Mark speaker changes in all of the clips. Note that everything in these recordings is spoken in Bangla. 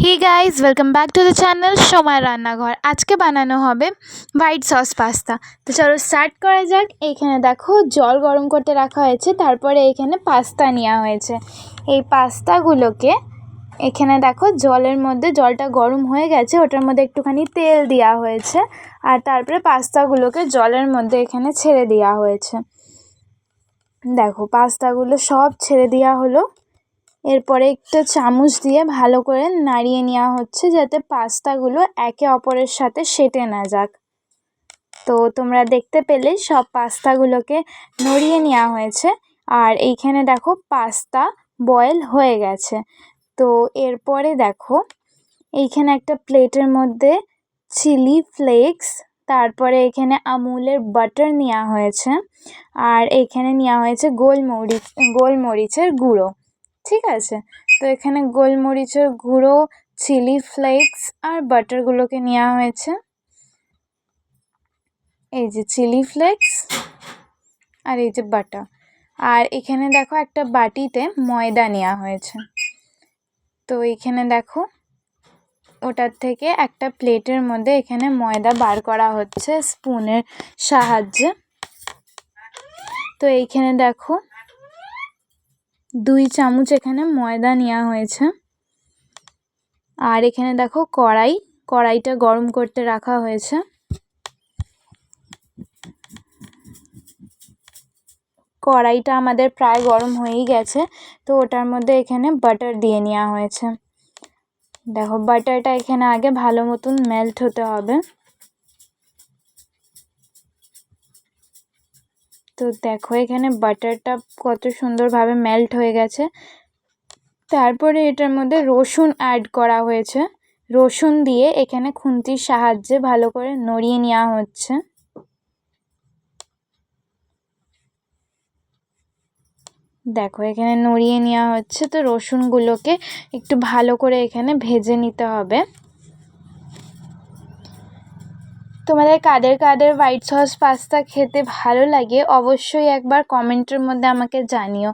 Speaker 1: Hey guys, welcome back to the channel সময় রান্নাঘর। আজকে বানানো হবে হোয়াইট সস পাস্তা। তো চলো স্টার্ট করা যাক। এইখানে দেখো জল গরম করতে রাখা হয়েছে, তারপরে এইখানে পাস্তা নেওয়া হয়েছে। এই পাস্তাগুলোকে এখানে দেখো জলের মধ্যে, জলটা গরম হয়ে গেছে, ওটার মধ্যে একটুখানি তেল দেওয়া হয়েছে, আর তারপরে পাস্তাগুলোকে জলের মধ্যে এখানে ছেড়ে দেওয়া হয়েছে। দেখো পাস্তাগুলো সব ছেড়ে দেওয়া হলো। এরপরে একটা চামচ দিয়ে ভালো করে নাড়িয়ে নেওয়া হচ্ছে, যাতে পাস্তাগুলো একে অপরের সাথে সেটে না যাক। তো তোমরা দেখতে পেলে সব পাস্তাগুলোকে নড়িয়ে নেওয়া হয়েছে, আর এইখানে দেখো পাস্তা বয়েল হয়ে গেছে। তো এরপরে দেখো এইখানে একটা প্লেটের মধ্যে চিলি ফ্লেক্স, তারপরে এখানে আমুলের বাটার নেওয়া হয়েছে, আর এখানে নেওয়া হয়েছে গোলমরিচের গুঁড়ো। ঠিক আছে, তো এখানে গোলমরিচের গুঁড়ো, চিলি ফ্লেক্স আর বাটারগুলোকে নেওয়া হয়েছে। এই যে চিলি ফ্লেক্স আর এই যে বাটার। আর এখানে দেখো একটা বাটিতে ময়দা নেওয়া হয়েছে। তো এখানে দেখো ওটার থেকে একটা প্লেটের মধ্যে এখানে ময়দা বার করা হচ্ছে স্পুনের সাহায্যে। তো এইখানে দেখো 2 চামচ এখানে ময়দা নেওয়া হয়েছে। আর এখানে দেখো কড়াইটা গরম করতে রাখা হয়েছে। কড়াইটা আমাদের প্রায় গরম হয়েই গেছে। তো ওটার মধ্যে এখানে বাটার দিয়ে নেওয়া হয়েছে। দেখো বাটারটা এখানে আগে ভালো মতন মেল্ট হতে হবে। তো দেখো এখানে বাটারটা কত সুন্দরভাবে মেল্ট হয়ে গেছে। তারপরে এটার মধ্যে রসুন অ্যাড করা হয়েছে। রসুন দিয়ে এখানে খুন্তির সাহায্যে ভালো করে নড়িয়ে নেওয়া হচ্ছে। দেখো এখানে নড়িয়ে নেওয়া হচ্ছে। তো রসুনগুলোকে একটু ভালো করে এখানে ভেজে নিতে হবে। তোমাদের কাদের কাদের হোয়াইট সস পাস্তা খেতে ভালো লাগে অবশ্যই একবার কমেন্টের মধ্যে আমাকে জানিও।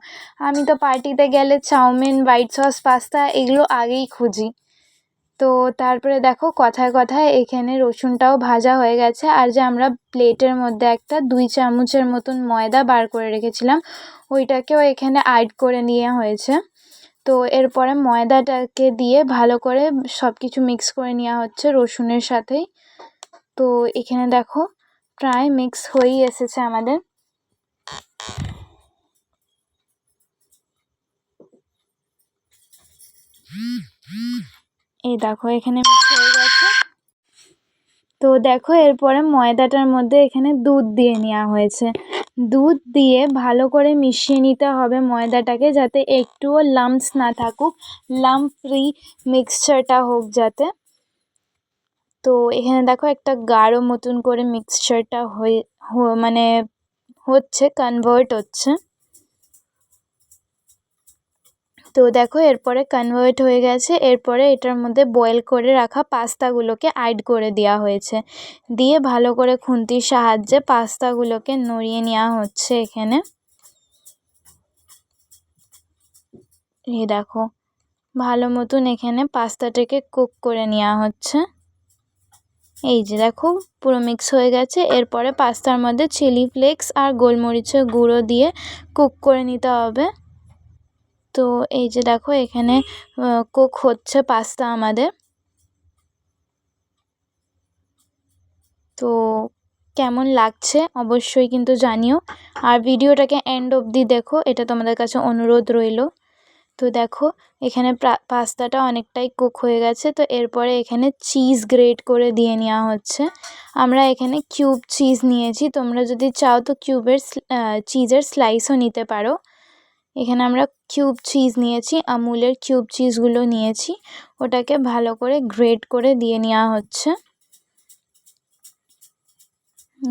Speaker 1: আমি তো পার্টিতে গেলে চাউমিন, হোয়াইট সস পাস্তা এগুলো আগেই খুঁজি। তো তারপরে দেখো কথায় কথায় এখানে রসুনটাও ভাজা হয়ে গেছে। আর যে আমরা প্লেটের মধ্যে একটা 2 চামচের মতন ময়দা বার করে রেখেছিলাম, ওইটাকেও এখানে অ্যাড করে নেওয়া হয়েছে। তো এরপরে ময়দাটাকে দিয়ে ভালো করে সব কিছু মিক্স করে নেওয়া হচ্ছে রসুনের সাথেই। তো এখানে দেখো প্রায় মিক্স হয়েই এসেছে আমাদের। এই দেখো এখানে মিক্স হয়ে গেছে। তো দেখো এরপরে ময়দাটার মধ্যে এখানে দুধ দিয়ে নেওয়া হয়েছে। দুধ দিয়ে ভালো করে মিশিয়ে নিতে হবে ময়দাটাকে, যাতে একটুও লাম্পস না থাকুক, লাম্প ফ্রি মিক্সচারটা হোক যাতে। তো এখানে দেখো একটা গাঢ় মতন করে মিক্সচারটা মানে হচ্ছে, কনভার্ট হচ্ছে। তো দেখো এরপরে কনভার্ট হয়ে গেছে। এরপরে এটার মধ্যে বয়েল করে রাখা পাস্তাগুলোকে অ্যাড করে দেওয়া হয়েছে। দিয়ে ভালো করে খুন্তির সাহায্যে পাস্তাগুলোকে নড়িয়ে নেওয়া হচ্ছে এখানে। এই দেখো ভালো মতন এখানে পাস্তাটাকে কুক করে নেওয়া হচ্ছে। এই যে দেখো পুরো মিক্স হয়ে গেছে। এরপরে পাস্তার মধ্যে চিলি ফ্লেক্স আর গোলমরিচের গুঁড়ো দিয়ে কুক করে নিতে হবে। তো এই যে দেখো এখানে কুক হচ্ছে পাস্তা আমাদের। তো কেমন লাগছে অবশ্যই কিন্তু জানিও, আর ভিডিওটাকে এন্ড অবধি দেখো, এটা তোমাদের কাছে অনুরোধ রইল। তো দেখো এখানে পাস্তাটা অনেকটাই কুক হয়ে গেছে। তো এরপরে এখানে চিজ গ্রেট করে দিয়ে নেওয়া হচ্ছে। আমরা এখানে কিউব চিজ নিয়েছি, তোমরা যদি চাও তো চিজের স্লাইসও নিতে পারো। এখানে আমরা কিউব চিজ নিয়েছি, আমুলের কিউব চিজগুলো নিয়েছি। ওটাকে ভালো করে গ্রেট করে দিয়ে নেওয়া হচ্ছে।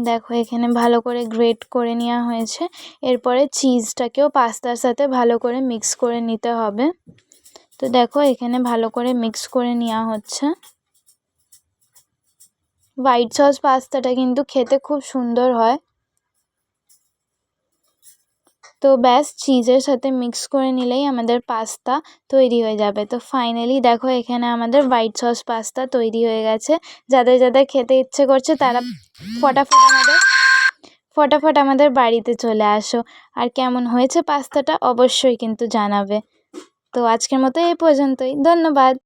Speaker 1: দেখো এখানে ভালো করে গ্রেট করে নেওয়া হয়েছে। এরপরে চিজটাকেও পাস্তার সাথে ভালো করে মিক্স করে নিতে হবে। তো দেখো এখানে ভালো করে মিক্স করে নেওয়া হচ্ছে। হোয়াইট সস পাস্তাটা কিন্তু খেতে খুব সুন্দর হয়। তো ব্যাস চিজের সাথে মিক্স করে নিলেই আমাদের পাস্তা তৈরি হয়ে যাবে। তো ফাইনালি দেখো এখানে আমাদের হোয়াইট সস পাস্তা তৈরি হয়ে গেছে। যাদের যাদের খেতে ইচ্ছে করছে তারা ফটাফট আমাদের বাড়িতে চলে আসো। আর কেমন হয়েছে পাস্তাটা অবশ্যই কিন্তু জানাবে। তো আজকের মতো এই পর্যন্তই। ধন্যবাদ।